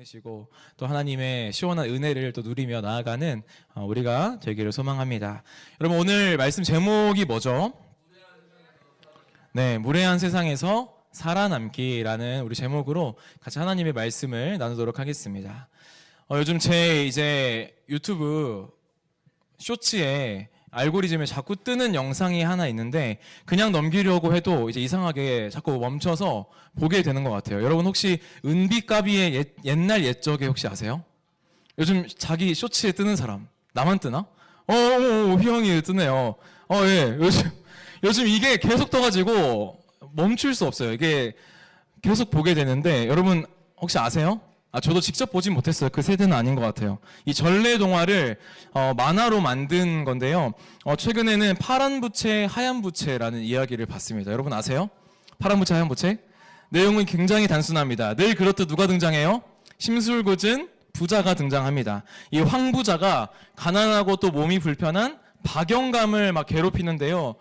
보내시고 또 하나님의 시원한 은혜를 또 누리며 나아가는 우리가 되기를 소망합니다. 여러분, 오늘 말씀 제목이 뭐죠? 네, 무례한 세상에서 살아남기라는 우리 제목으로 같이 하나님의 말씀을 나누도록 하겠습니다. 요즘 제 이제 유튜브 쇼츠에 알고리즘에 자꾸 뜨는 영상이 하나 있는데 그냥 넘기려고 해도 이제 이상하게 자꾸 멈춰서 보게 되는 것 같아요. 여러분, 혹시 은비까비의 옛날 옛적에 혹시 아세요? 요즘 자기 쇼츠에 뜨는 사람 나만 뜨나? 휘영이 뜨네요. 예. 요즘 이게 계속 떠가지고 멈출 수 없어요. 이게 계속 보게 되는데 여러분 혹시 아세요? 저도 직접 보진 못했어요. 그 세대는 아닌 것 같아요. 이 전래 동화를 만화로 만든 건데요. 최근에는 파란 부채, 하얀 부채라는 이야기를 봤습니다. 여러분 아세요? 파란 부채, 하얀 부채? 내용은 굉장히 단순합니다. 늘 그렇듯 누가 등장해요? 심술궂은 부자가 등장합니다. 이 황부자가 가난하고 또 몸이 불편한 박영감을 막 괴롭히는데요.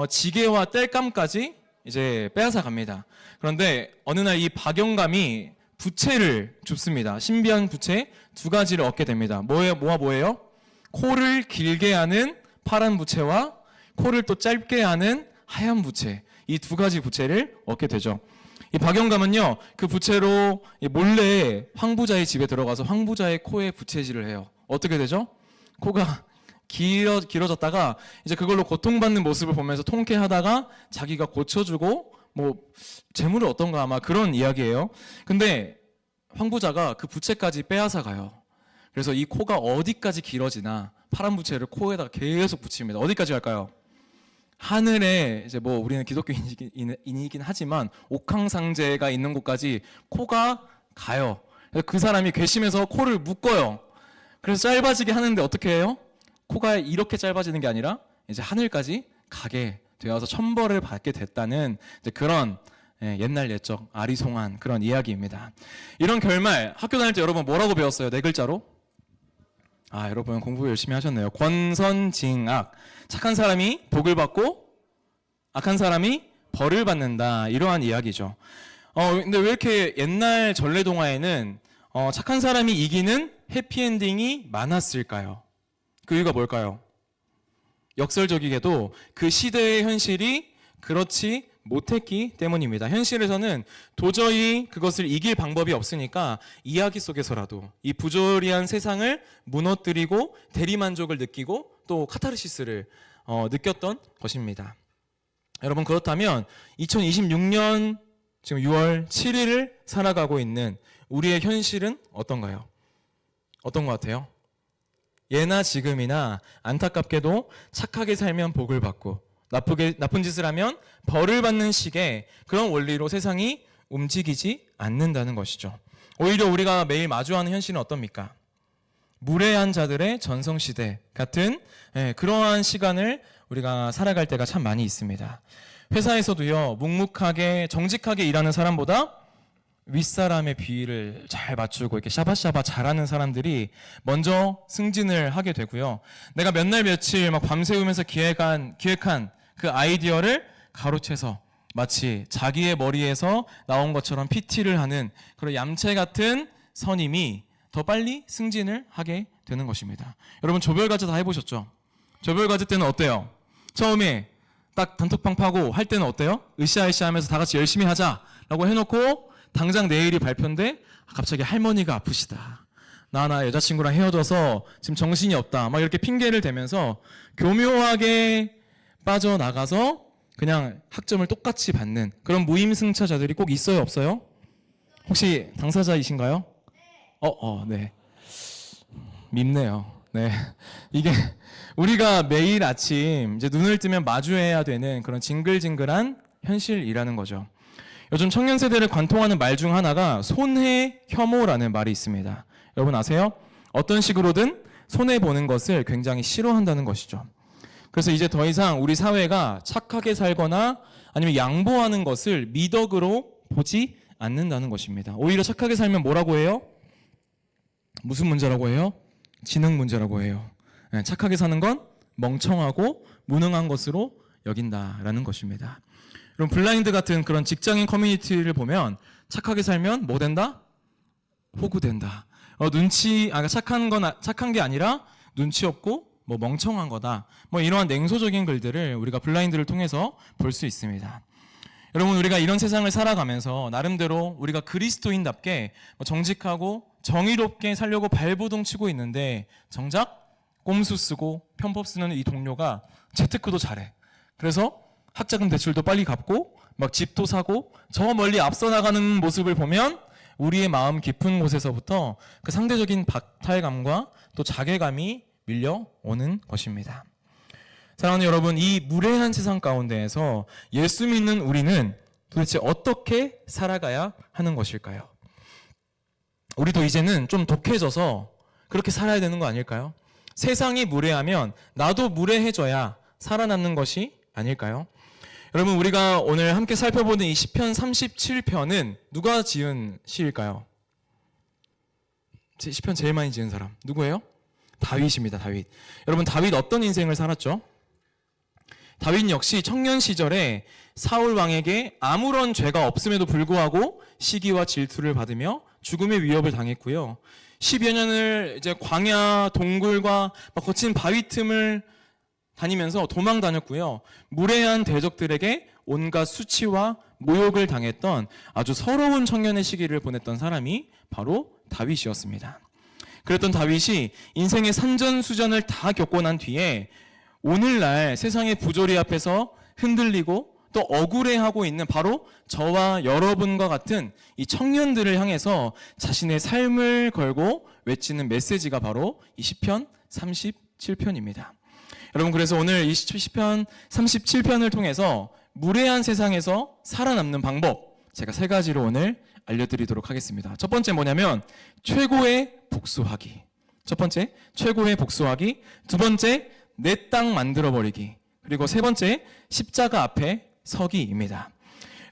지게와 땔감까지 이제 빼앗아 갑니다. 그런데 어느 날 이 박영감이 부채를 줍습니다. 신비한 부채 두 가지를 얻게 됩니다. 뭐예요? 코를 길게 하는 파란 부채와 코를 또 짧게 하는 하얀 부채. 이 두 가지 부채를 얻게 되죠. 이 박영감은요, 그 부채로 몰래 황부자의 집에 들어가서 황부자의 코에 부채질을 해요. 어떻게 되죠? 코가 길어졌다가 이제 그걸로 고통받는 모습을 보면서 통쾌하다가 자기가 고쳐주고 재물을 얻던가 아마 그런 이야기예요. 근데 황부자가 그 부채까지 빼앗아 가요. 그래서 이 코가 어디까지 길어지나 파란 부채를 코에다가 계속 붙입니다. 어디까지 갈까요? 하늘에 이제 우리는 기독교인이긴 하지만 옥황상제가 있는 곳까지 코가 가요. 그 사람이 괘씸해서 코를 묶어요. 그래서 짧아지게 하는데 어떻게 해요? 코가 이렇게 짧아지는 게 아니라 이제 하늘까지 가게 되어서 천벌을 받게 됐다는 이제 그런 옛날 옛적 아리송한 그런 이야기입니다. 이런 결말 학교 다닐 때 여러분 뭐라고 배웠어요? 네 글자로? 여러분 공부 열심히 하셨네요. 권선징악. 착한 사람이 복을 받고 악한 사람이 벌을 받는다. 이러한 이야기죠. 근데 왜 이렇게 옛날 전래 동화에는 착한 사람이 이기는 해피엔딩이 많았을까요? 그 이유가 뭘까요? 역설적이게도 그 시대의 현실이 그렇지 못했기 때문입니다. 현실에서는 도저히 그것을 이길 방법이 없으니까 이야기 속에서라도 이 부조리한 세상을 무너뜨리고 대리만족을 느끼고 또 카타르시스를 느꼈던 것입니다. 여러분, 그렇다면 2026년 지금 6월 7일을 살아가고 있는 우리의 현실은 어떤가요? 어떤 것 같아요? 예나 지금이나 안타깝게도 착하게 살면 복을 받고 나쁜 짓을 하면 벌을 받는 식의 그런 원리로 세상이 움직이지 않는다는 것이죠. 오히려 우리가 매일 마주하는 현실은 어떻습니까? 무례한 자들의 전성시대 같은 그러한 시간을 우리가 살아갈 때가 참 많이 있습니다. 회사에서도요, 묵묵하게 정직하게 일하는 사람보다 윗사람의 비위를 잘 맞추고 이렇게 샤바샤바 잘하는 사람들이 먼저 승진을 하게 되고요. 내가 몇 날 며칠 막 밤새우면서 기획한 그 아이디어를 가로채서 마치 자기의 머리에서 나온 것처럼 PT를 하는 그런 얌체 같은 선임이 더 빨리 승진을 하게 되는 것입니다. 여러분, 조별과제 다 해보셨죠? 조별과제 때는 어때요? 처음에 딱 단톡방 파고 할 때는 어때요? 으쌰으쌰 하면서 다 같이 열심히 하자라고 해놓고 당장 내일이 발표인데 갑자기 할머니가 아프시다. 나 여자친구랑 헤어져서 지금 정신이 없다. 막 이렇게 핑계를 대면서 교묘하게 빠져나가서 그냥 학점을 똑같이 받는 그런 무임승차자들이 꼭 있어요, 없어요? 혹시 당사자이신가요? 네. 밉네요. 네. 이게 우리가 매일 아침 이제 눈을 뜨면 마주해야 되는 그런 징글징글한 현실이라는 거죠. 요즘 청년 세대를 관통하는 말 중 하나가 손해혐오라는 말이 있습니다. 여러분 아세요? 어떤 식으로든 손해보는 것을 굉장히 싫어한다는 것이죠. 그래서 이제 더 이상 우리 사회가 착하게 살거나 아니면 양보하는 것을 미덕으로 보지 않는다는 것입니다. 오히려 착하게 살면 뭐라고 해요? 무슨 문제라고 해요? 지능 문제라고 해요. 착하게 사는 건 멍청하고 무능한 것으로 여긴다라는 것입니다. 그럼 블라인드 같은 그런 직장인 커뮤니티를 보면 착하게 살면 뭐 된다? 호구된다. 착한 게 아니라 눈치 없고 뭐 멍청한 거다. 뭐 이러한 냉소적인 글들을 우리가 블라인드를 통해서 볼 수 있습니다. 여러분, 우리가 이런 세상을 살아가면서 나름대로 우리가 그리스도인답게 정직하고 정의롭게 살려고 발버둥 치고 있는데 정작 꼼수 쓰고 편법 쓰는 이 동료가 재테크도 잘해. 그래서 학자금 대출도 빨리 갚고 막 집도 사고 저 멀리 앞서 나가는 모습을 보면 우리의 마음 깊은 곳에서부터 그 상대적인 박탈감과 또 자괴감이 밀려오는 것입니다. 사랑하는 여러분, 이 무례한 세상 가운데에서 예수 믿는 우리는 도대체 어떻게 살아가야 하는 것일까요? 우리도 이제는 좀 독해져서 그렇게 살아야 되는 거 아닐까요? 세상이 무례하면 나도 무례해져야 살아남는 것이 아닐까요? 여러분, 우리가 오늘 함께 살펴보는 이 시편 37편은 누가 지은 시일까요? 시편 제일 많이 지은 사람 누구예요? 다윗입니다. 다윗. 여러분, 다윗 어떤 인생을 살았죠? 다윗 역시 청년 시절에 사울 왕에게 아무런 죄가 없음에도 불구하고 시기와 질투를 받으며 죽음의 위협을 당했고요. 10여 년을 이제 광야 동굴과 거친 바위 틈을 다니면서 도망 다녔고요. 무례한 대적들에게 온갖 수치와 모욕을 당했던 아주 서러운 청년의 시기를 보냈던 사람이 바로 다윗이었습니다. 그랬던 다윗이 인생의 산전수전을 다 겪고 난 뒤에 오늘날 세상의 부조리 앞에서 흔들리고 또 억울해하고 있는 바로 저와 여러분과 같은 이 청년들을 향해서 자신의 삶을 걸고 외치는 메시지가 바로 이 시편 37편입니다. 여러분, 그래서 오늘 이 시편 37편을 통해서 무례한 세상에서 살아남는 방법, 제가 3가지로 오늘 알려드리도록 하겠습니다. 첫 번째 뭐냐면 최고의 복수하기. 첫 번째, 최고의 복수하기. 두 번째, 내 땅 만들어버리기. 그리고 세 번째, 십자가 앞에 서기입니다.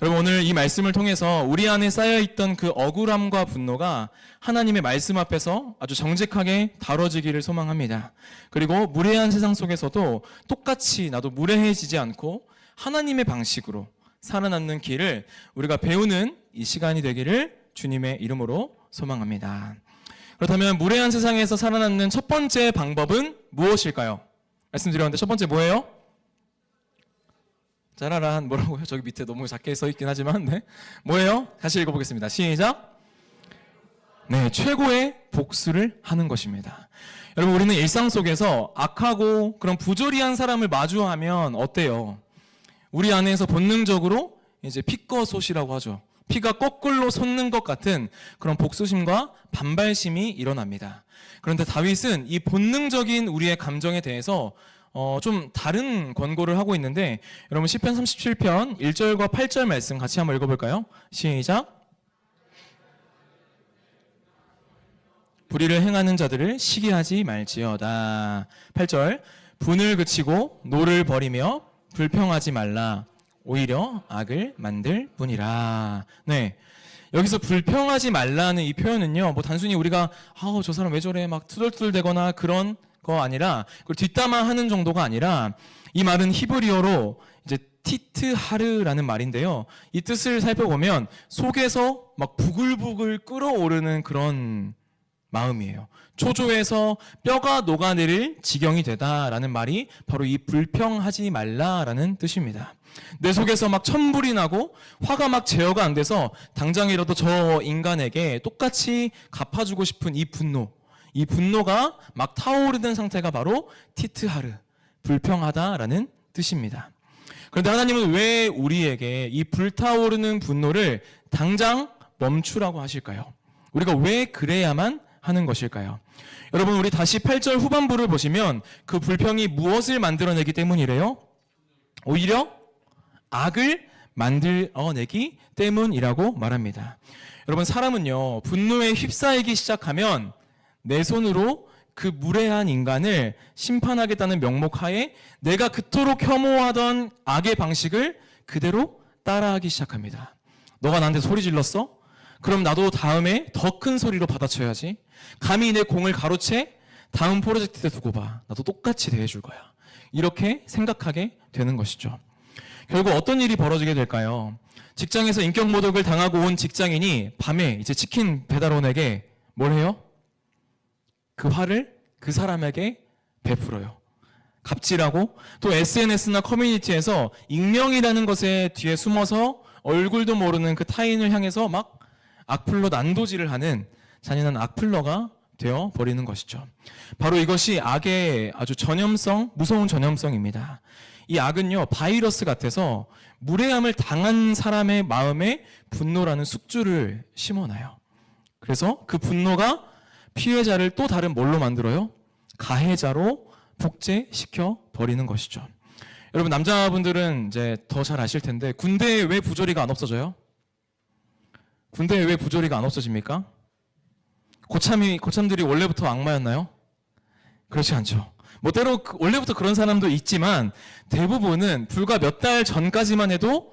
여러분, 오늘 이 말씀을 통해서 우리 안에 쌓여있던 그 억울함과 분노가 하나님의 말씀 앞에서 아주 정직하게 다뤄지기를 소망합니다. 그리고 무례한 세상 속에서도 똑같이 나도 무례해지지 않고 하나님의 방식으로 살아남는 길을 우리가 배우는 이 시간이 되기를 주님의 이름으로 소망합니다. 그렇다면 무례한 세상에서 살아남는 첫 번째 방법은 무엇일까요? 말씀드렸는데 첫 번째 뭐예요? 짜라란 뭐라고요? 저기 밑에 너무 작게 써있긴 하지만 네. 뭐예요? 다시 읽어보겠습니다. 시작. 네, 최고의 복수를 하는 것입니다. 여러분, 우리는 일상 속에서 악하고 그런 부조리한 사람을 마주하면 어때요? 우리 안에서 본능적으로 이제 피꺼솥이라고 하죠. 피가 거꾸로 솟는 것 같은 그런 복수심과 반발심이 일어납니다. 그런데 다윗은 이 본능적인 우리의 감정에 대해서 좀 다른 권고를 하고 있는데, 여러분 시편 37편 1절과 8절 말씀 같이 한번 읽어볼까요? 시작. 불의를 행하는 자들을 시기하지 말지어다. 8절. 분을 그치고 노를 버리며 불평하지 말라. 오히려 악을 만들 뿐이라. 네. 여기서 불평하지 말라는 이 표현은요, 뭐 단순히 우리가 저 사람 왜 저래 막 투덜투덜대거나 그런 거 아니라, 그리고 뒷담화하는 정도가 아니라, 이 말은 히브리어로 이제 티트하르라는 말인데요. 이 뜻을 살펴보면 속에서 막 부글부글 끓어오르는 그런 마음이에요. 초조해서 뼈가 녹아내릴 지경이 되다라는 말이 바로 이 불평하지 말라라는 뜻입니다. 내 속에서 막 천불이 나고 화가 막 제어가 안 돼서 당장이라도 저 인간에게 똑같이 갚아주고 싶은 이 분노가 막 타오르는 상태가 바로 티트하르, 불평하다라는 뜻입니다. 그런데 하나님은 왜 우리에게 이 불타오르는 분노를 당장 멈추라고 하실까요? 우리가 왜 그래야만 하는 것일까요? 여러분, 우리 다시 8절 후반부를 보시면 그 불평이 무엇을 만들어내기 때문이래요? 오히려 악을 만들어내기 때문이라고 말합니다. 여러분, 사람은요, 분노에 휩싸이기 시작하면 내 손으로 그 무례한 인간을 심판하겠다는 명목하에 내가 그토록 혐오하던 악의 방식을 그대로 따라하기 시작합니다. 너가 나한테 소리 질렀어? 그럼 나도 다음에 더 큰 소리로 받아쳐야지. 감히 내 공을 가로채? 다음 프로젝트 때 두고 봐. 나도 똑같이 대해줄 거야. 이렇게 생각하게 되는 것이죠. 결국 어떤 일이 벌어지게 될까요? 직장에서 인격 모독을 당하고 온 직장인이 밤에 이제 치킨 배달원에게 뭘 해요? 그 화를 그 사람에게 베풀어요. 갑질하고 또 SNS나 커뮤니티에서 익명이라는 것에 뒤에 숨어서 얼굴도 모르는 그 타인을 향해서 막 악플로 난도질을 하는 잔인한 악플러가 되어 버리는 것이죠. 바로 이것이 악의 아주 전염성, 무서운 전염성입니다. 이 악은요, 바이러스 같아서 무례함을 당한 사람의 마음에 분노라는 숙주를 심어놔요. 그래서 그 분노가 피해자를 또 다른 뭘로 만들어요? 가해자로 복제시켜 버리는 것이죠. 여러분, 남자분들은 이제 더 잘 아실 텐데 군대에 왜 부조리가 안 없어져요? 군대에 왜 부조리가 안 없어집니까? 고참들이 원래부터 악마였나요? 그렇지 않죠. 뭐 때로 원래부터 그런 사람도 있지만 대부분은 불과 몇 달 전까지만 해도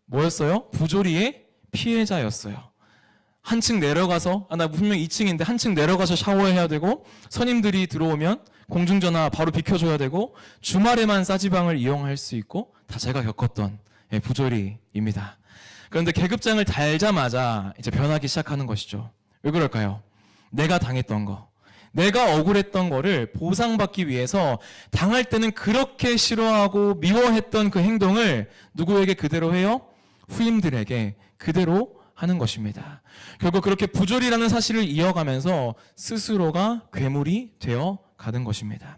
뭐였어요? 부조리의 피해자였어요. 한층 내려가서, 나 분명 2층인데 한층 내려가서 샤워해야 되고, 선임들이 들어오면 공중전화 바로 비켜줘야 되고, 주말에만 싸지방을 이용할 수 있고, 다 제가 겪었던 부조리입니다. 그런데 계급장을 달자마자 이제 변하기 시작하는 것이죠. 왜 그럴까요? 내가 당했던 거, 내가 억울했던 거를 보상받기 위해서 당할 때는 그렇게 싫어하고 미워했던 그 행동을 누구에게 그대로 해요? 후임들에게 그대로 하는 것입니다. 결국 그렇게 부조리라는 사실을 이어가면서 스스로가 괴물이 되어 가는 것입니다.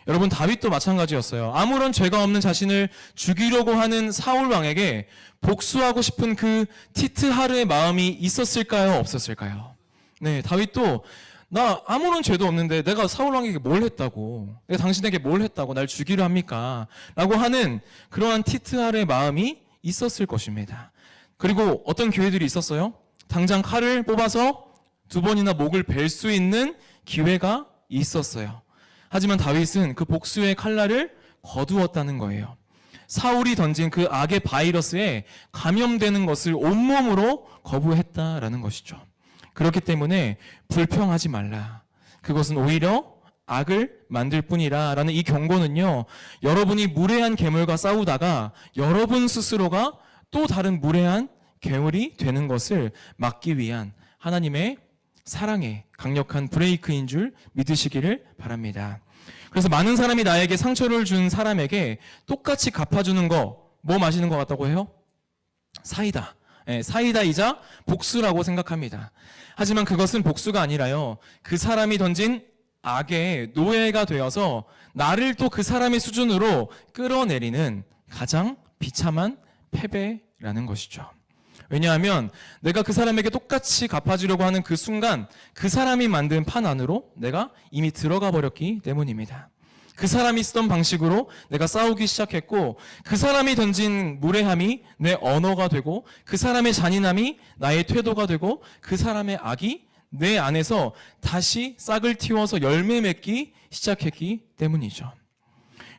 여러분, 다윗도 마찬가지였어요. 아무런 죄가 없는 자신을 죽이려고 하는 사울 왕에게 복수하고 싶은 그 티트하르의 마음이 있었을까요? 없었을까요? 네, 다윗도 나 아무런 죄도 없는데 내가 사울 왕에게 뭘 했다고, 내가 당신에게 뭘 했다고 날 죽이려 합니까? 라고 하는 그러한 티트하르의 마음이 있었을 것입니다. 그리고 어떤 기회들이 있었어요? 당장 칼을 뽑아서 2번이나 목을 벨 수 있는 기회가 있었어요. 하지만 다윗은 그 복수의 칼날을 거두었다는 거예요. 사울이 던진 그 악의 바이러스에 감염되는 것을 온몸으로 거부했다라는 것이죠. 그렇기 때문에 불평하지 말라. 그것은 오히려 악을 만들 뿐이라 라는 이 경고는요, 여러분이 무례한 괴물과 싸우다가 여러분 스스로가 또 다른 무례한 괴물이 되는 것을 막기 위한 하나님의 사랑의 강력한 브레이크인 줄 믿으시기를 바랍니다. 그래서 많은 사람이 나에게 상처를 준 사람에게 똑같이 갚아주는 거, 뭐 마시는 것 같다고 해요? 사이다. 사이다이자 복수라고 생각합니다. 하지만 그것은 복수가 아니라요, 그 사람이 던진 악의 노예가 되어서 나를 또 그 사람의 수준으로 끌어내리는 가장 비참한 패배라는 것이죠. 왜냐하면 내가 그 사람에게 똑같이 갚아주려고 하는 그 순간 그 사람이 만든 판 안으로 내가 이미 들어가 버렸기 때문입니다. 그 사람이 쓰던 방식으로 내가 싸우기 시작했고, 그 사람이 던진 무례함이 내 언어가 되고, 그 사람의 잔인함이 나의 태도가 되고, 그 사람의 악이 내 안에서 다시 싹을 틔워서 열매 맺기 시작했기 때문이죠.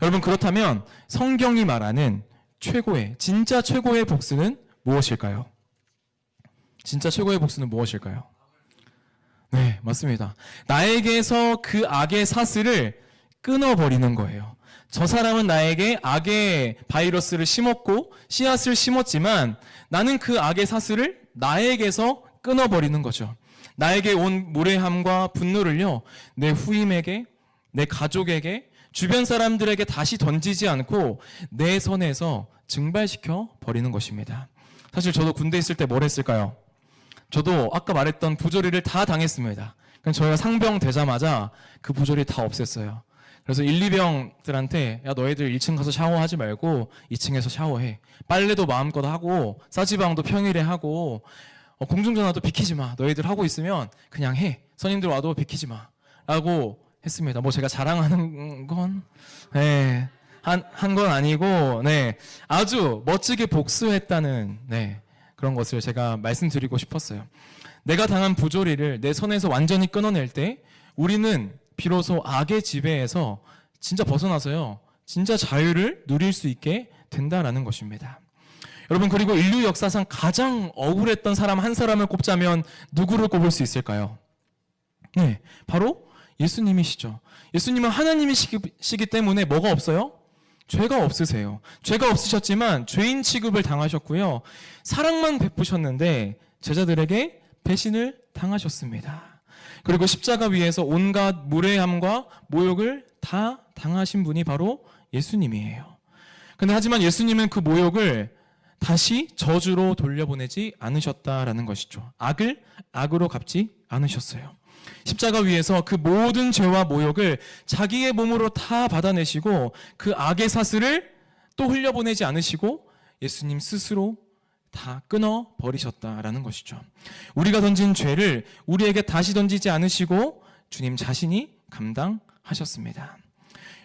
여러분, 그렇다면 성경이 말하는 최고의, 진짜 최고의 복수는 무엇일까요? 진짜 최고의 복수는 무엇일까요? 네, 맞습니다. 나에게서 그 악의 사슬을 끊어버리는 거예요. 저 사람은 나에게 악의 바이러스를 심었고 씨앗을 심었지만 나는 그 악의 사슬을 나에게서 끊어버리는 거죠. 나에게 온 무례함과 분노를요, 내 후임에게, 내 가족에게, 주변 사람들에게 다시 던지지 않고 내 선에서 증발시켜 버리는 것입니다. 사실 저도 군대 있을 때 뭘 했을까요? 저도 아까 말했던 부조리를 다 당했습니다. 그럼 저희가 상병 되자마자 그 부조리 다 없앴어요. 그래서 1, 2병들한테 야, 너희들 1층 가서 샤워하지 말고 2층에서 샤워해. 빨래도 마음껏 하고 싸지방도 평일에 하고 공중전화도 비키지 마. 너희들 하고 있으면 그냥 해. 선임들 와도 비키지 마. 라고 했습니다. 뭐 제가 자랑하는 건 네, 한 건 아니고, 네, 아주 멋지게 복수했다는, 네, 그런 것을 제가 말씀드리고 싶었어요. 내가 당한 부조리를 내 손에서 완전히 끊어낼 때 우리는 비로소 악의 지배에서 진짜 벗어나서요, 진짜 자유를 누릴 수 있게 된다라는 것입니다. 여러분, 그리고 인류 역사상 가장 억울했던 사람 한 사람을 꼽자면 누구를 꼽을 수 있을까요? 네, 바로 예수님이시죠. 예수님은 하나님이시기 때문에 뭐가 없어요? 죄가 없으세요. 죄가 없으셨지만 죄인 취급을 당하셨고요, 사랑만 베푸셨는데 제자들에게 배신을 당하셨습니다. 그리고 십자가 위에서 온갖 무례함과 모욕을 다 당하신 분이 바로 예수님이에요. 근데 하지만 예수님은 그 모욕을 다시 저주로 돌려보내지 않으셨다라는 것이죠. 악을 악으로 갚지 않으셨어요. 십자가 위에서 그 모든 죄와 모욕을 자기의 몸으로 다 받아내시고 그 악의 사슬을 또 흘려보내지 않으시고 예수님 스스로 다 끊어 버리셨다라는 것이죠. 우리가 던진 죄를 우리에게 다시 던지지 않으시고 주님 자신이 감당하셨습니다.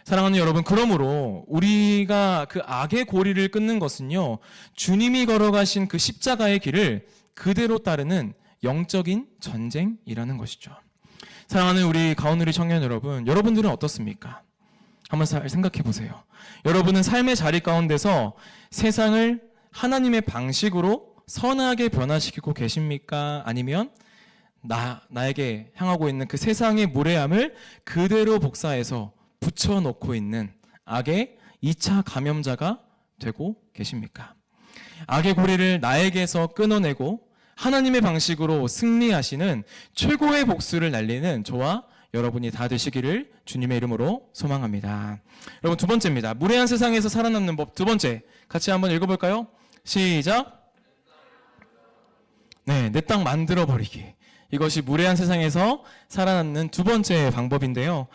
사랑하는 여러분, 그러므로 우리가 그 악의 고리를 끊는 것은요, 주님이 걸어가신 그 십자가의 길을 그대로 따르는 영적인 전쟁이라는 것이죠. 사랑하는 우리 가온누리 청년 여러분, 여러분들은 어떻습니까? 한번 잘 생각해 보세요. 여러분은 삶의 자리 가운데서 세상을 하나님의 방식으로 선하게 변화시키고 계십니까? 아니면 나에게 향하고 있는 그 세상의 무례함을 그대로 복사해서 붙여놓고 있는 악의 2차 감염자가 되고 계십니까? 악의 고리를 나에게서 끊어내고 하나님의 방식으로 승리하시는 최고의 복수를 날리는 저와 여러분이 다 되시기를 주님의 이름으로 소망합니다. 여러분, 두 번째입니다. 무례한 세상에서 살아남는 법. 두 번째, 같이 한번 읽어볼까요? 시작. 네, 내 땅 만들어버리기. 이것이 무례한 세상에서 살아남는 두 번째 방법인데요.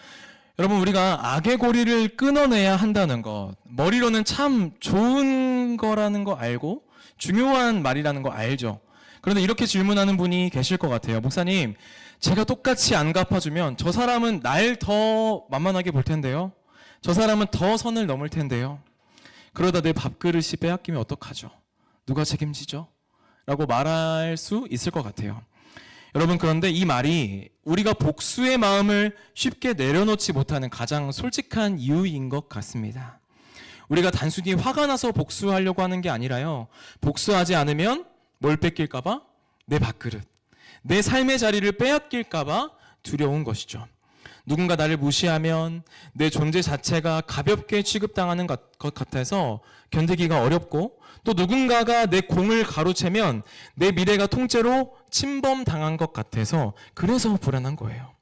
여러분, 우리가 악의 고리를 끊어내야 한다는 것, 머리로는 참 좋은 거라는 거 알고 중요한 말이라는 거 알죠. 그런데 이렇게 질문하는 분이 계실 것 같아요. 목사님, 제가 똑같이 안 갚아주면 저 사람은 날 더 만만하게 볼 텐데요. 저 사람은 더 선을 넘을 텐데요. 그러다 내 밥그릇이 빼앗기면 어떡하죠? 누가 책임지죠? 라고 말할 수 있을 것 같아요. 여러분, 그런데 이 말이 우리가 복수의 마음을 쉽게 내려놓지 못하는 가장 솔직한 이유인 것 같습니다. 우리가 단순히 화가 나서 복수하려고 하는 게 아니라요, 복수하지 않으면 뭘 뺏길까봐? 내 밥그릇, 내 삶의 자리를 빼앗길까봐 두려운 것이죠. 누군가 나를 무시하면 내 존재 자체가 가볍게 취급당하는 것 같아서 견디기가 어렵고, 또 누군가가 내 공을 가로채면 내 미래가 통째로 침범당한 것 같아서 그래서 불안한 거예요.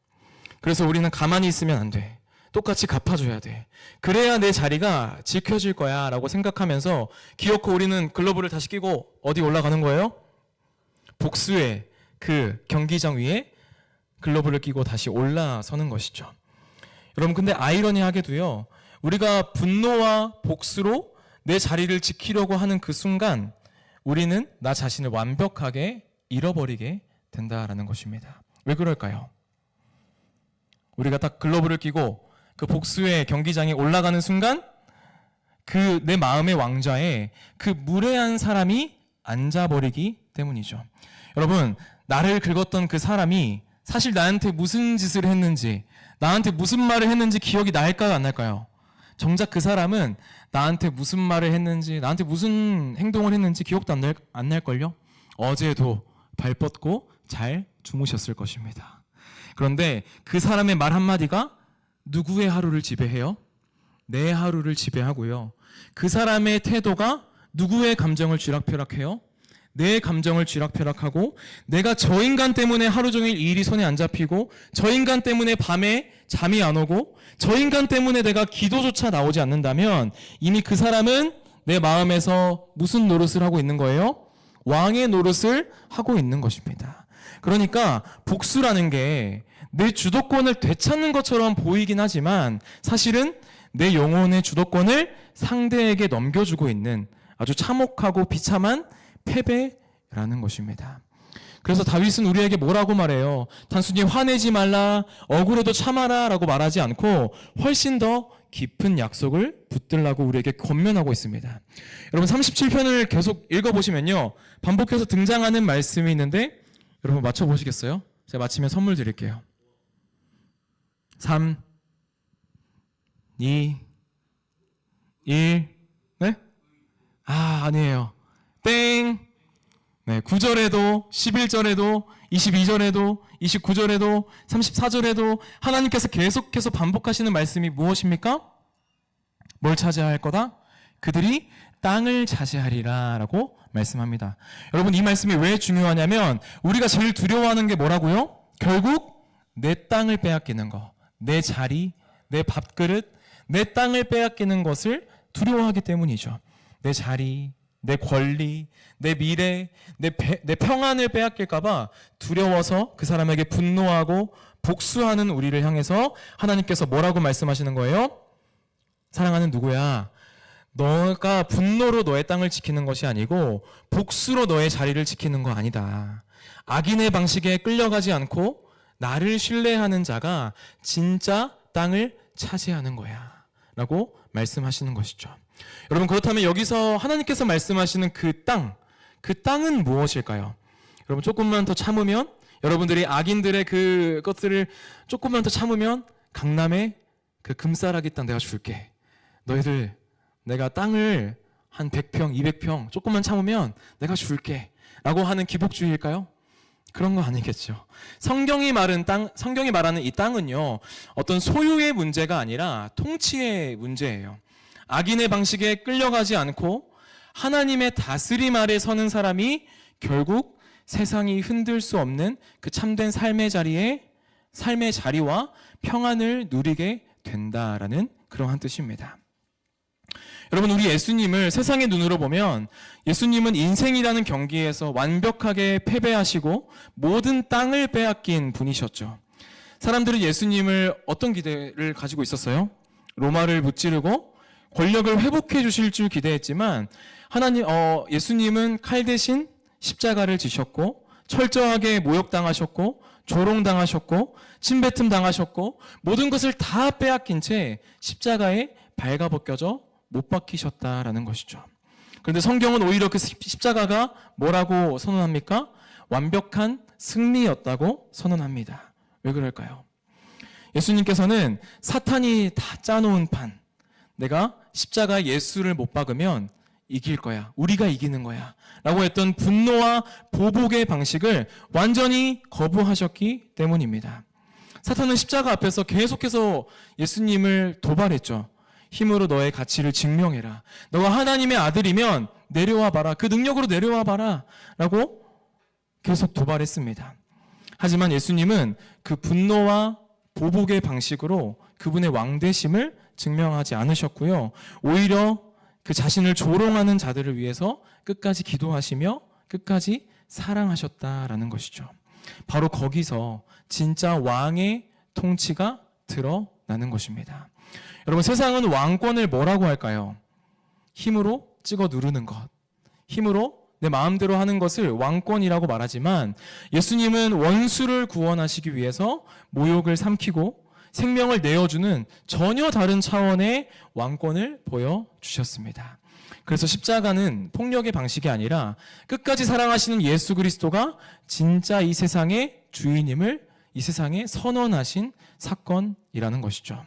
그래서 우리는 가만히 있으면 안 돼. 똑같이 갚아줘야 돼. 그래야 내 자리가 지켜질 거야 라고 생각하면서 기어코 우리는 글러브를 다시 끼고 어디 올라가는 거예요? 복수의 그 경기장 위에 글러브를 끼고 다시 올라서는 것이죠. 여러분, 근데 아이러니하게도요, 우리가 분노와 복수로 내 자리를 지키려고 하는 그 순간 우리는 나 자신을 완벽하게 잃어버리게 된다라는 것입니다. 왜 그럴까요? 우리가 딱 글러브를 끼고 그 복수의 경기장에 올라가는 순간 그 내 마음의 왕좌에 그 무례한 사람이 앉아버리기 때문이죠. 여러분, 나를 긁었던 그 사람이 사실 나한테 무슨 짓을 했는지, 나한테 무슨 말을 했는지 기억이 날까요, 안 날까요? 정작 그 사람은 나한테 무슨 말을 했는지, 나한테 무슨 행동을 했는지 기억도 안 날걸요? 어제도 발 뻗고 잘 주무셨을 것입니다. 그런데 그 사람의 말 한마디가 누구의 하루를 지배해요? 내 하루를 지배하고요. 그 사람의 태도가 누구의 감정을 쥐락펴락해요? 내 감정을 쥐락펴락하고, 내가 저 인간 때문에 하루 종일 일이 손에 안 잡히고, 저 인간 때문에 밤에 잠이 안 오고, 저 인간 때문에 내가 기도조차 나오지 않는다면 이미 그 사람은 내 마음에서 무슨 노릇을 하고 있는 거예요? 왕의 노릇을 하고 있는 것입니다. 그러니까 복수라는 게 내 주도권을 되찾는 것처럼 보이긴 하지만 사실은 내 영혼의 주도권을 상대에게 넘겨주고 있는 아주 참혹하고 비참한 패배라는 것입니다. 그래서 다윗은 우리에게 뭐라고 말해요? 단순히 화내지 말라, 억울해도 참아라 라고 말하지 않고 훨씬 더 깊은 약속을 붙들라고 우리에게 권면하고 있습니다. 여러분, 37편을 계속 읽어보시면요, 반복해서 등장하는 말씀이 있는데 여러분 맞춰보시겠어요? 제가 맞히면 선물 드릴게요. 3, 2, 1, 네? 아니에요. 땡! 네, 9절에도, 11절에도, 22절에도, 29절에도, 34절에도 하나님께서 계속해서 반복하시는 말씀이 무엇입니까? 뭘 차지할 거다? 그들이 땅을 차지하리라 라고 말씀합니다. 여러분, 이 말씀이 왜 중요하냐면 우리가 제일 두려워하는 게 뭐라고요? 결국 내 땅을 빼앗기는 거, 내 자리, 내 밥그릇, 내 땅을 빼앗기는 것을 두려워하기 때문이죠. 내 자리, 내 권리, 내 미래, 내 평안을 빼앗길까 봐 두려워서 그 사람에게 분노하고 복수하는 우리를 향해서 하나님께서 뭐라고 말씀하시는 거예요? 사랑하는 누구야? 너가 분노로 너의 땅을 지키는 것이 아니고 복수로 너의 자리를 지키는 거 아니다. 악인의 방식에 끌려가지 않고 나를 신뢰하는 자가 진짜 땅을 차지하는 거야 라고 말씀하시는 것이죠. 여러분, 그렇다면 여기서 하나님께서 말씀하시는 그 땅은 무엇일까요? 여러분, 조금만 더 참으면, 여러분들이 악인들의 그것들을 조금만 더 참으면 강남에 그 금싸라기 땅 내가 줄게. 너희들 내가 땅을 한 100평, 200평 조금만 참으면 내가 줄게 라고 하는 기복주의일까요? 그런 거 아니겠죠. 성경이 말하는 이 땅은요, 어떤 소유의 문제가 아니라 통치의 문제예요. 악인의 방식에 끌려가지 않고 하나님의 다스림 아래 서는 사람이 결국 세상이 흔들 수 없는 그 참된 삶의 자리와 평안을 누리게 된다라는 그러한 뜻입니다. 여러분, 우리 예수님을 세상의 눈으로 보면 예수님은 인생이라는 경기에서 완벽하게 패배하시고 모든 땅을 빼앗긴 분이셨죠. 사람들은 예수님을 어떤 기대를 가지고 있었어요? 로마를 무찌르고 권력을 회복해 주실 줄 기대했지만 예수님은 칼 대신 십자가를 지셨고 철저하게 모욕당하셨고 조롱당하셨고 침뱉음 당하셨고 모든 것을 다 빼앗긴 채 십자가에 발가벗겨져 못 박히셨다라는 것이죠. 그런데 성경은 오히려 그 십자가가 뭐라고 선언합니까? 완벽한 승리였다고 선언합니다. 왜 그럴까요? 예수님께서는 사탄이 다 짜놓은 판, 내가 십자가 예수를 못 박으면 이길 거야, 우리가 이기는 거야 라고 했던 분노와 보복의 방식을 완전히 거부하셨기 때문입니다. 사탄은 십자가 앞에서 계속해서 예수님을 도발했죠. 힘으로 너의 가치를 증명해라. 너가 하나님의 아들이면 내려와 봐라. 그 능력으로 내려와 봐라. 라고 계속 도발했습니다. 하지만 예수님은 그 분노와 보복의 방식으로 그분의 왕되심을 증명하지 않으셨고요. 오히려 그 자신을 조롱하는 자들을 위해서 끝까지 기도하시며 끝까지 사랑하셨다라는 것이죠. 바로 거기서 진짜 왕의 통치가 드러나는 것입니다. 여러분, 세상은 왕권을 뭐라고 할까요? 힘으로 찍어 누르는 것, 힘으로 내 마음대로 하는 것을 왕권이라고 말하지만 예수님은 원수를 구원하시기 위해서 모욕을 삼키고 생명을 내어주는 전혀 다른 차원의 왕권을 보여주셨습니다. 그래서 십자가는 폭력의 방식이 아니라 끝까지 사랑하시는 예수 그리스도가 진짜 이 세상의 주인임을 이 세상에 선언하신 사건이라는 것이죠.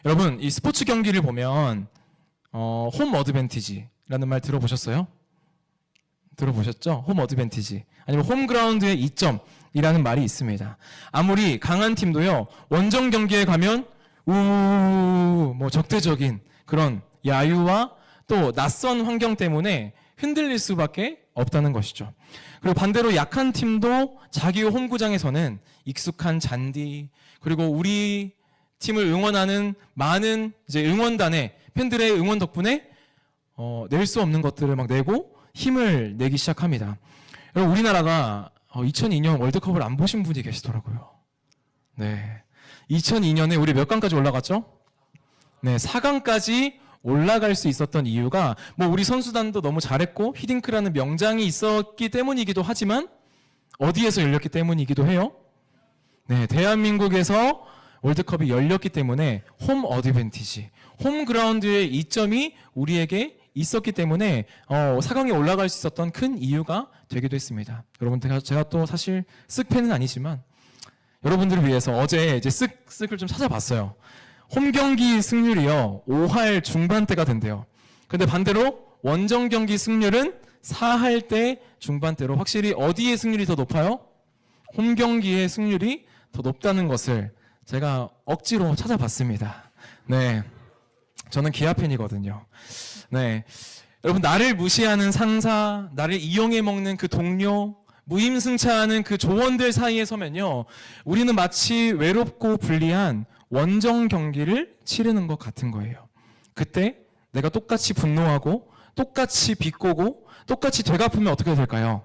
여러분, 이 스포츠 경기를 보면 홈 어드밴티지라는 말 들어보셨어요? 들어보셨죠? 홈 어드밴티지, 아니면 홈그라운드의 이점이라는 말이 있습니다. 아무리 강한 팀도요, 원정 경기에 가면 뭐 적대적인 그런 야유와 또 낯선 환경 때문에 흔들릴 수밖에 없다는 것이죠. 그리고 반대로 약한 팀도 자기 홈구장에서는 익숙한 잔디, 그리고 우리 팀을 응원하는 많은 이제 응원단의 팬들의 응원 덕분에 낼 수 없는 것들을 막 내고 힘을 내기 시작합니다. 여러분, 우리나라가 2002년 월드컵을 안 보신 분이 계시더라고요. 네, 2002년에 우리 몇 강까지 올라갔죠? 네, 4강까지 올라갈 수 있었던 이유가 뭐 우리 선수단도 너무 잘했고 히딩크라는 명장이 있었기 때문이기도 하지만 어디에서 열렸기 때문이기도 해요. 네, 대한민국에서 월드컵이 열렸기 때문에 홈 어드밴티지, 홈 그라운드의 이점이 우리에게 있었기 때문에 4강에 올라갈 수 있었던 큰 이유가 되기도 했습니다. 여러분, 제가 또 사실 쓱팬은 아니지만 여러분들을 위해서 어제 이제 쓱을 좀 찾아봤어요. 홈 경기 승률이요 5할 중반대가 된대요. 근데 반대로 원정 경기 승률은 4할대 중반대로 확실히 어디의 승률이 더 높아요? 홈 경기의 승률이 더 높다는 것을 제가 억지로 찾아봤습니다. 네, 저는 기아 팬이거든요. 네, 여러분, 나를 무시하는 상사, 나를 이용해 먹는 그 동료, 무임승차하는 그 조원들 사이에 서면요, 우리는 마치 외롭고 불리한 원정 경기를 치르는 것 같은 거예요. 그때 내가 똑같이 분노하고 똑같이 비꼬고 똑같이 되갚으면 어떻게 될까요?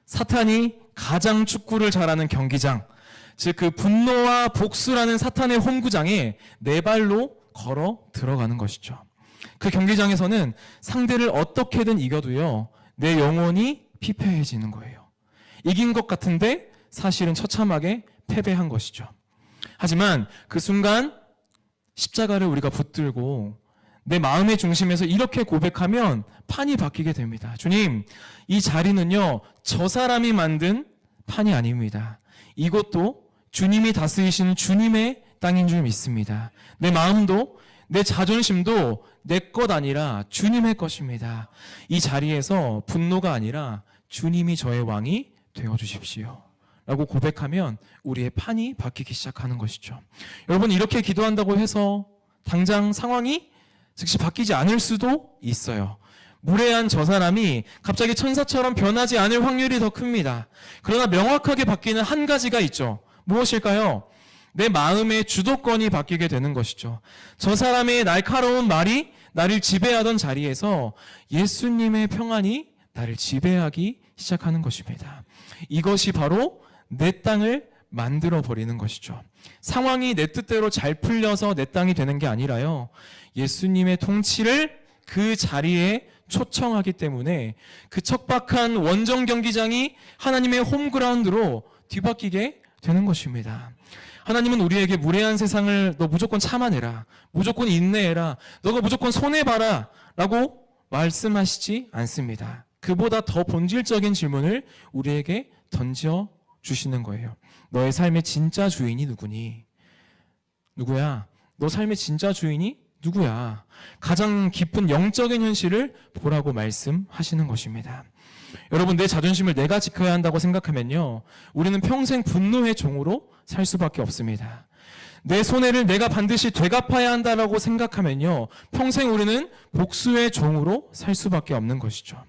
사탄이 가장 축구를 잘하는 경기장, 즉 그 분노와 복수라는 사탄의 홈구장에 네 발로 걸어 들어가는 것이죠. 그 경기장에서는 상대를 어떻게든 이겨도요, 내 영혼이 피폐해지는 거예요. 이긴 것 같은데 사실은 처참하게 패배한 것이죠. 하지만 그 순간 십자가를 우리가 붙들고 내 마음의 중심에서 이렇게 고백하면 판이 바뀌게 됩니다. 주님, 이 자리는요, 저 사람이 만든 판이 아닙니다. 이것도 주님이 다스리시는 주님의 땅인 줄 믿습니다. 내 마음도 내 자존심도 내 것 아니라 주님의 것입니다. 이 자리에서 분노가 아니라 주님이 저의 왕이 되어주십시오 라고 고백하면 우리의 판이 바뀌기 시작하는 것이죠. 여러분, 이렇게 기도한다고 해서 당장 상황이 즉시 바뀌지 않을 수도 있어요. 무례한 저 사람이 갑자기 천사처럼 변하지 않을 확률이 더 큽니다. 그러나 명확하게 바뀌는 한 가지가 있죠. 무엇일까요? 내 마음의 주도권이 바뀌게 되는 것이죠. 저 사람의 날카로운 말이 나를 지배하던 자리에서 예수님의 평안이 나를 지배하기 시작하는 것입니다. 이것이 바로 내 땅을 만들어 버리는 것이죠. 상황이 내 뜻대로 잘 풀려서 내 땅이 되는 게 아니라요, 예수님의 통치를 그 자리에 초청하기 때문에 그 척박한 원정 경기장이 하나님의 홈그라운드로 뒤바뀌게 되는 것입니다. 하나님은 우리에게 무례한 세상을 너 무조건 참아내라, 무조건 인내해라, 너가 무조건 손해봐라 라고 말씀하시지 않습니다. 그보다 더 본질적인 질문을 우리에게 던져 주시는 거예요. 너의 삶의 진짜 주인이 누구니? 누구야? 너 삶의 진짜 주인이 누구야? 가장 깊은 영적인 현실을 보라고 말씀하시는 것입니다. 여러분, 내 자존심을 내가 지켜야 한다고 생각하면요, 우리는 평생 분노의 종으로 살 수밖에 없습니다. 내 손해를 내가 반드시 되갚아야 한다고 생각하면요, 평생 우리는 복수의 종으로 살 수밖에 없는 것이죠.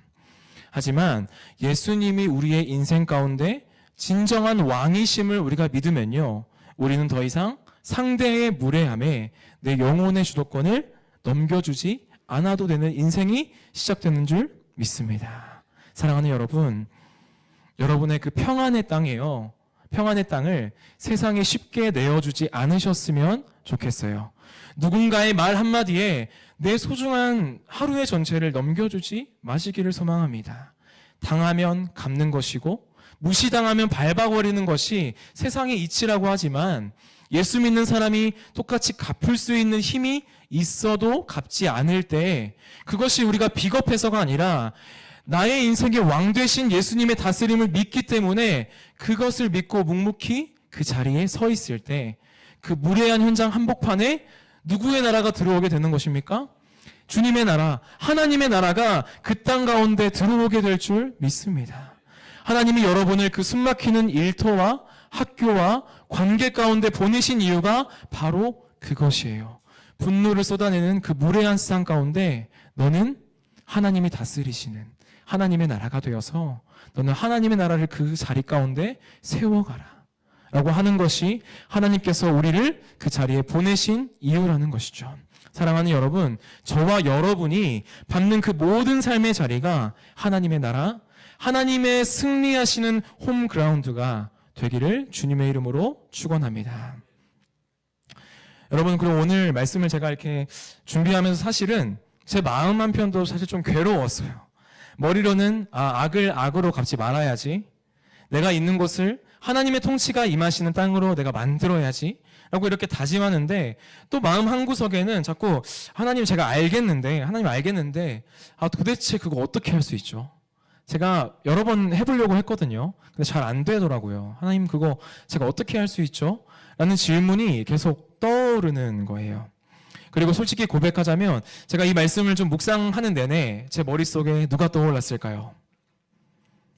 하지만 예수님이 우리의 인생 가운데 진정한 왕이심을 우리가 믿으면요, 우리는 더 이상 상대의 무례함에 내 영혼의 주도권을 넘겨주지 않아도 되는 인생이 시작되는 줄 믿습니다. 사랑하는 여러분, 여러분의 그 평안의 땅이에요, 평안의 땅을 세상에 쉽게 내어주지 않으셨으면 좋겠어요. 누군가의 말 한마디에 내 소중한 하루의 전체를 넘겨주지 마시기를 소망합니다. 당하면 갚는 것이고 무시당하면 밟아버리는 것이 세상의 이치라고 하지만, 예수 믿는 사람이 똑같이 갚을 수 있는 힘이 있어도 갚지 않을 때 그것이 우리가 비겁해서가 아니라 나의 인생의 왕 되신 예수님의 다스림을 믿기 때문에 그것을 믿고 묵묵히 그 자리에 서 있을 때 그 무례한 현장 한복판에 누구의 나라가 들어오게 되는 것입니까? 주님의 나라, 하나님의 나라가 그 땅 가운데 들어오게 될 줄 믿습니다. 하나님이 여러분을 그 숨막히는 일터와 학교와 관계 가운데 보내신 이유가 바로 그것이에요. 분노를 쏟아내는 그 무례한 세상 가운데 너는 하나님이 다스리시는 하나님의 나라가 되어서 너는 하나님의 나라를 그 자리 가운데 세워가라 라고 하는 것이 하나님께서 우리를 그 자리에 보내신 이유라는 것이죠. 사랑하는 여러분, 저와 여러분이 받는 그 모든 삶의 자리가 하나님의 나라, 하나님의 승리하시는 홈그라운드가 되기를 주님의 이름으로 축원합니다. 여러분, 그럼 오늘 말씀을 제가 이렇게 준비하면서 사실은 제 마음 한편도 사실 좀 괴로웠어요. 머리로는 악을 악으로 갚지 말아야지, 내가 있는 곳을 하나님의 통치가 임하시는 땅으로 내가 만들어야지 라고 이렇게 다짐하는데, 또 마음 한구석에는 자꾸 하나님 제가 알겠는데, 하나님 알겠는데 도대체 그거 어떻게 할 수 있죠? 제가 여러 번 해보려고 했거든요. 근데 잘 안 되더라고요. 하나님 그거 제가 어떻게 할 수 있죠? 라는 질문이 계속 떠오르는 거예요. 그리고 솔직히 고백하자면 제가 이 말씀을 좀 묵상하는 내내 제 머릿속에 누가 떠올랐을까요?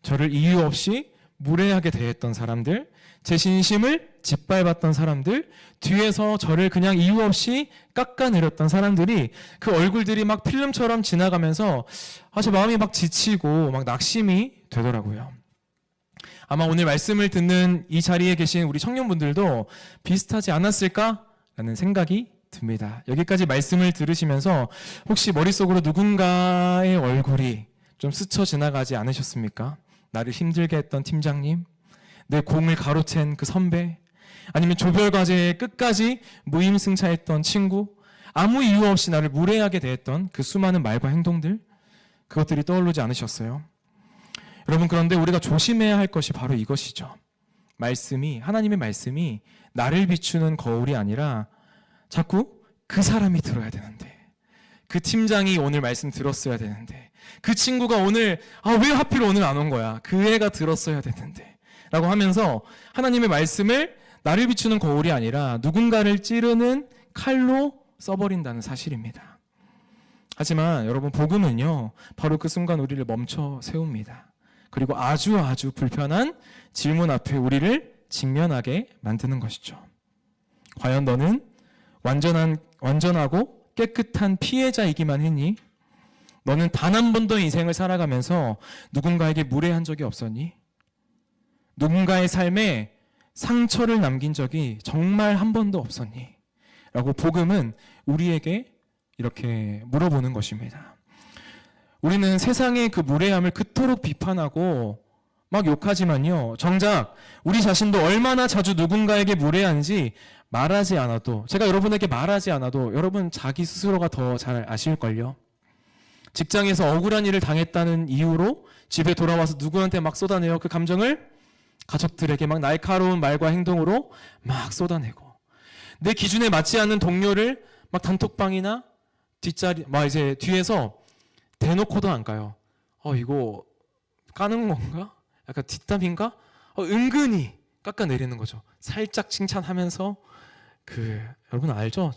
저를 이유 없이 무례하게 대했던 사람들, 제 진심을 짓밟았던 사람들, 뒤에서 저를 그냥 이유 없이 깎아내렸던 사람들이 그 얼굴들이 막 필름처럼 지나가면서 제 마음이 막 지치고 막 낙심이 되더라고요. 아마 오늘 말씀을 듣는 이 자리에 계신 우리 청년분들도 비슷하지 않았을까라는 생각이 듭니다. 여기까지 말씀을 들으시면서 혹시 머릿속으로 누군가의 얼굴이 좀 스쳐 지나가지 않으셨습니까? 나를 힘들게 했던 팀장님, 내 공을 가로챈 그 선배, 아니면 조별과제에 끝까지 무임승차했던 친구, 아무 이유 없이 나를 무례하게 대했던 그 수많은 말과 행동들, 그것들이 떠오르지 않으셨어요? 여러분, 그런데 우리가 조심해야 할 것이 바로 이것이죠. 하나님의 말씀이 나를 비추는 거울이 아니라 자꾸 그 사람이 들어야 되는데, 그 팀장이 오늘 말씀 들었어야 되는데, 그 친구가 오늘 왜 하필 오늘 안 온 거야, 그 애가 들었어야 되는데 라고 하면서 하나님의 말씀을 나를 비추는 거울이 아니라 누군가를 찌르는 칼로 써버린다는 사실입니다. 하지만 여러분, 복음은요 바로 그 순간 우리를 멈춰 세웁니다. 그리고 아주 불편한 질문 앞에 우리를 직면하게 만드는 것이죠. 과연 너는 완전하고 깨끗한 피해자이기만 했니? 너는 단 한 번도 인생을 살아가면서 누군가에게 무례한 적이 없었니? 누군가의 삶에 상처를 남긴 적이 정말 한 번도 없었니? 라고 복음은 우리에게 이렇게 물어보는 것입니다. 우리는 세상의 그 무례함을 그토록 비판하고 막 욕하지만요, 정작 우리 자신도 얼마나 자주 누군가에게 무례한지 말하지 않아도, 제가 여러분에게 말하지 않아도 여러분 자기 스스로가 더 잘 아실걸요. 직장에서 억울한 일을 당했다는 이유로 집에 돌아와서 누구한테 막 쏟아내요. 그 감정을 가족들에게 막 날카로운 말과 행동으로 막 쏟아내고, 내 기준에 맞지 않는 동료를 막 단톡방이나 이제 뒤에서 대놓고도 안 까요. 이거 까는 건가? 약간 뒷담인가? 은근히 깎아내리는 거죠. 살짝 칭찬하면서 여러분 알죠?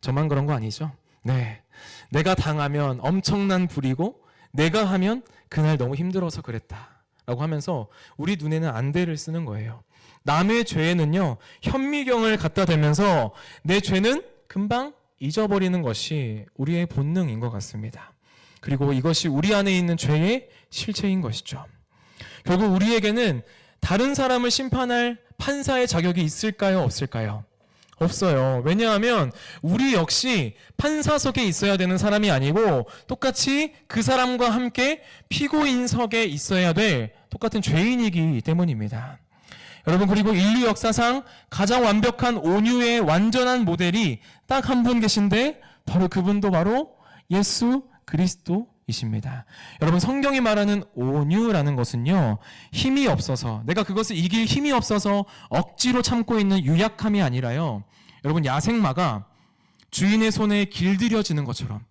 저만 그런 거 아니죠? 네. 내가 당하면 엄청난 불이고, 내가 하면 그날 너무 힘들어서 그랬다 라고 하면서 우리 눈에는 안대를 쓰는 거예요. 남의 죄에는요 현미경을 갖다 대면서 내 죄는 금방 잊어버리는 것이 우리의 본능인 것 같습니다. 그리고 이것이 우리 안에 있는 죄의 실체인 것이죠. 결국 우리에게는 다른 사람을 심판할 판사의 자격이 있을까요? 없을까요? 없어요. 왜냐하면 우리 역시 판사석에 있어야 되는 사람이 아니고 똑같이 그 사람과 함께 피고인석에 있어야 될 똑같은 죄인이기 때문입니다. 여러분, 그리고 인류 역사상 가장 완벽한 온유의 완전한 모델이 딱 한 분 계신데 바로 그분도 바로 예수 그리스도이십니다. 여러분, 성경이 말하는 온유라는 것은요, 힘이 없어서, 내가 그것을 이길 힘이 없어서 억지로 참고 있는 유약함이 아니라요, 여러분, 야생마가 주인의 손에 길들여지는 것처럼,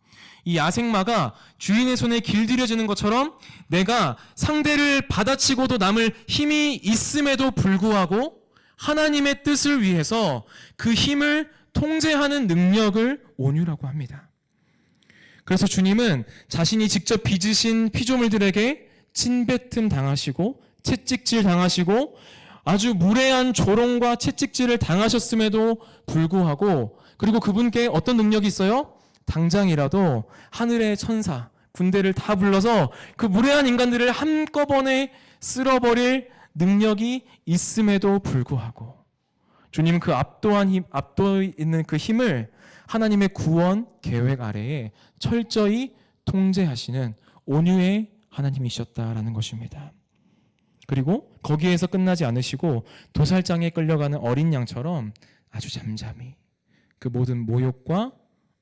이 야생마가 주인의 손에 길들여지는 것처럼 내가 상대를 받아치고도 남을 힘이 있음에도 불구하고 하나님의 뜻을 위해서 그 힘을 통제하는 능력을 온유라고 합니다. 그래서 주님은 자신이 직접 빚으신 피조물들에게 침뱉음 당하시고 채찍질 당하시고 아주 무례한 조롱과 채찍질을 당하셨음에도 불구하고, 그리고 그분께 어떤 능력이 있어요? 당장이라도 하늘의 천사, 군대를 다 불러서 그 무례한 인간들을 한꺼번에 쓸어버릴 능력이 있음에도 불구하고 주님은 그 압도 있는 그 힘을 하나님의 구원 계획 아래에 철저히 통제하시는 온유의 하나님이셨다라는 것입니다. 그리고 거기에서 끝나지 않으시고 도살장에 끌려가는 어린 양처럼 아주 잠잠히 그 모든 모욕과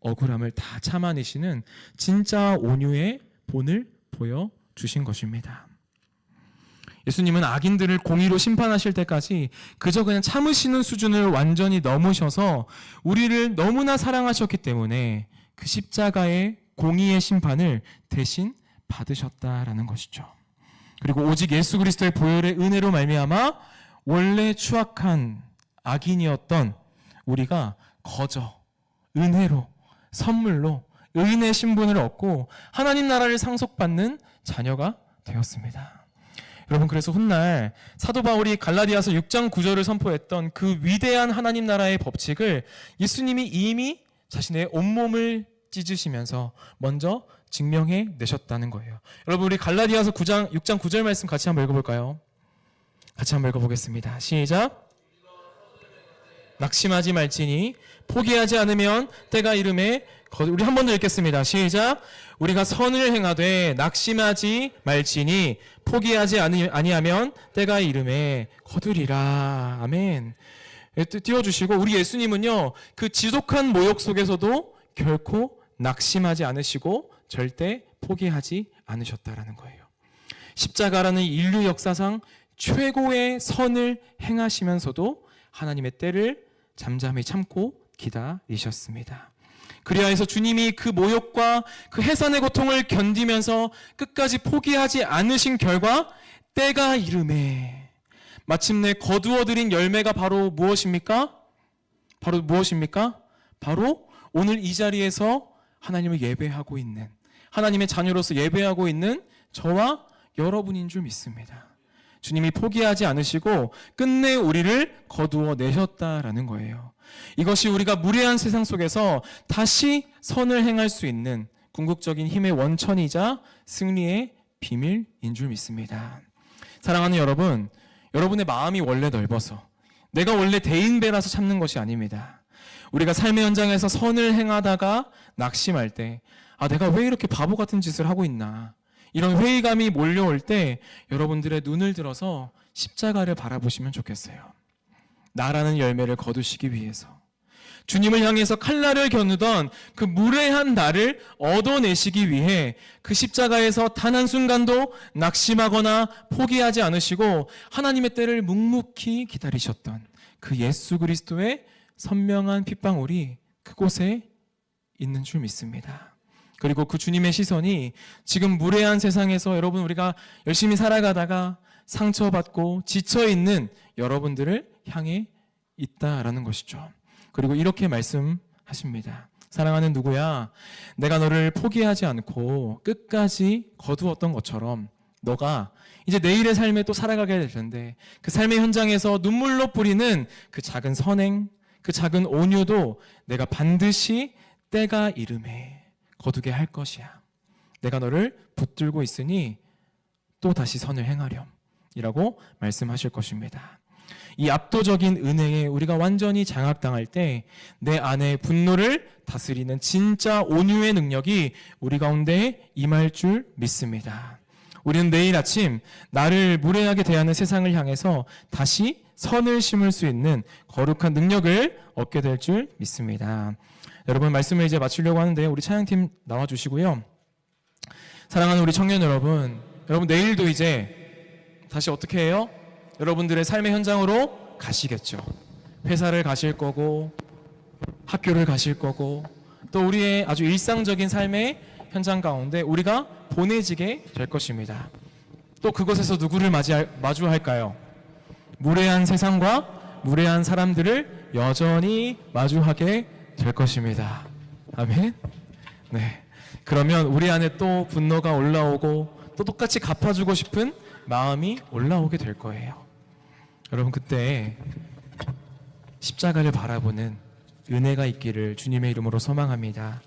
억울함을 다 참아내시는 진짜 온유의 본을 보여주신 것입니다. 예수님은 악인들을 공의로 심판하실 때까지 그저 그냥 참으시는 수준을 완전히 넘으셔서 우리를 너무나 사랑하셨기 때문에 그 십자가의 공의의 심판을 대신 받으셨다라는 것이죠. 그리고 오직 예수 그리스도의 보혈의 은혜로 말미암아 원래 추악한 악인이었던 우리가 거저 은혜로, 선물로 의인의 신분을 얻고 하나님 나라를 상속받는 자녀가 되었습니다. 여러분, 그래서 훗날 사도 바울이 갈라디아서 6장 9절을 선포했던 그 위대한 하나님 나라의 법칙을 예수님이 이미 자신의 온몸을 찢으시면서 먼저 증명해 내셨다는 거예요. 여러분, 우리 갈라디아서 6장 9절 말씀 같이 한번 읽어볼까요? 같이 한번 읽어보겠습니다. 시작. 낙심하지 말지니 포기하지 않으면 때가 이름에 우리 한 번 더 읽겠습니다. 시작. 우리가 선을 행하되 낙심하지 말지니 포기하지 아니하면 때가 이름에 거두리라. 아멘. 띄워주시고, 우리 예수님은요 그 지독한 모욕 속에서도 결코 낙심하지 않으시고 절대 포기하지 않으셨다라는 거예요. 십자가라는 인류 역사상 최고의 선을 행하시면서도 하나님의 때를 잠잠히 참고 기다리셨습니다. 그리하여서 주님이 그 모욕과 그 해산의 고통을 견디면서 끝까지 포기하지 않으신 결과 때가 이름에 마침내 거두어들인 열매가 바로 무엇입니까? 바로 오늘 이 자리에서 하나님을 예배하고 있는, 하나님의 자녀로서 예배하고 있는 저와 여러분인 줄 믿습니다. 주님이 포기하지 않으시고 끝내 우리를 거두어 내셨다라는 거예요. 이것이 우리가 무례한 세상 속에서 다시 선을 행할 수 있는 궁극적인 힘의 원천이자 승리의 비밀인 줄 믿습니다. 사랑하는 여러분, 여러분의 마음이 원래 넓어서, 내가 원래 대인배라서 참는 것이 아닙니다. 우리가 삶의 현장에서 선을 행하다가 낙심할 때, 내가 왜 이렇게 바보 같은 짓을 하고 있나, 이런 회의감이 몰려올 때 여러분들의 눈을 들어서 십자가를 바라보시면 좋겠어요. 나라는 열매를 거두시기 위해서, 주님을 향해서 칼날을 겨누던 그 무례한 나를 얻어내시기 위해 그 십자가에서 단 한순간도 낙심하거나 포기하지 않으시고 하나님의 때를 묵묵히 기다리셨던 그 예수 그리스도의 선명한 핏방울이 그곳에 있는 줄 믿습니다. 그리고 그 주님의 시선이 지금 무례한 세상에서 여러분, 우리가 열심히 살아가다가 상처받고 지쳐있는 여러분들을 향해 있다라는 것이죠. 그리고 이렇게 말씀하십니다. 사랑하는 누구야, 내가 너를 포기하지 않고 끝까지 거두었던 것처럼 너가 이제 내일의 삶에 또 살아가게 될 텐데 그 삶의 현장에서 눈물로 뿌리는 그 작은 선행, 그 작은 온유도 내가 반드시 때가 이름에 거두게 할 것이야. 내가 너를 붙들고 있으니 또 다시 선을 행하렴 이라고 말씀하실 것입니다. 이 압도적인 은혜에 우리가 완전히 장악당할 때 내 안에 분노를 다스리는 진짜 온유의 능력이 우리 가운데 임할 줄 믿습니다. 우리는 내일 아침 나를 무례하게 대하는 세상을 향해서 다시 선을 심을 수 있는 거룩한 능력을 얻게 될 줄 믿습니다. 여러분, 말씀을 이제 마치려고 하는데 우리 찬양팀 나와주시고요. 사랑하는 우리 청년 여러분, 내일도 이제 다시 어떻게 해요? 여러분들의 삶의 현장으로 가시겠죠. 회사를 가실 거고 학교를 가실 거고 또 우리의 아주 일상적인 삶의 현장 가운데 우리가 보내지게 될 것입니다. 또 그곳에서 누구를 마주할까요? 무례한 세상과 무례한 사람들을 여전히 마주하게 될 것입니다. 아멘. 네. 그러면 우리 안에 또 분노가 올라오고 또 똑같이 갚아주고 싶은 마음이 올라오게 될 거예요. 여러분, 그때 십자가를 바라보는 은혜가 있기를 주님의 이름으로 소망합니다.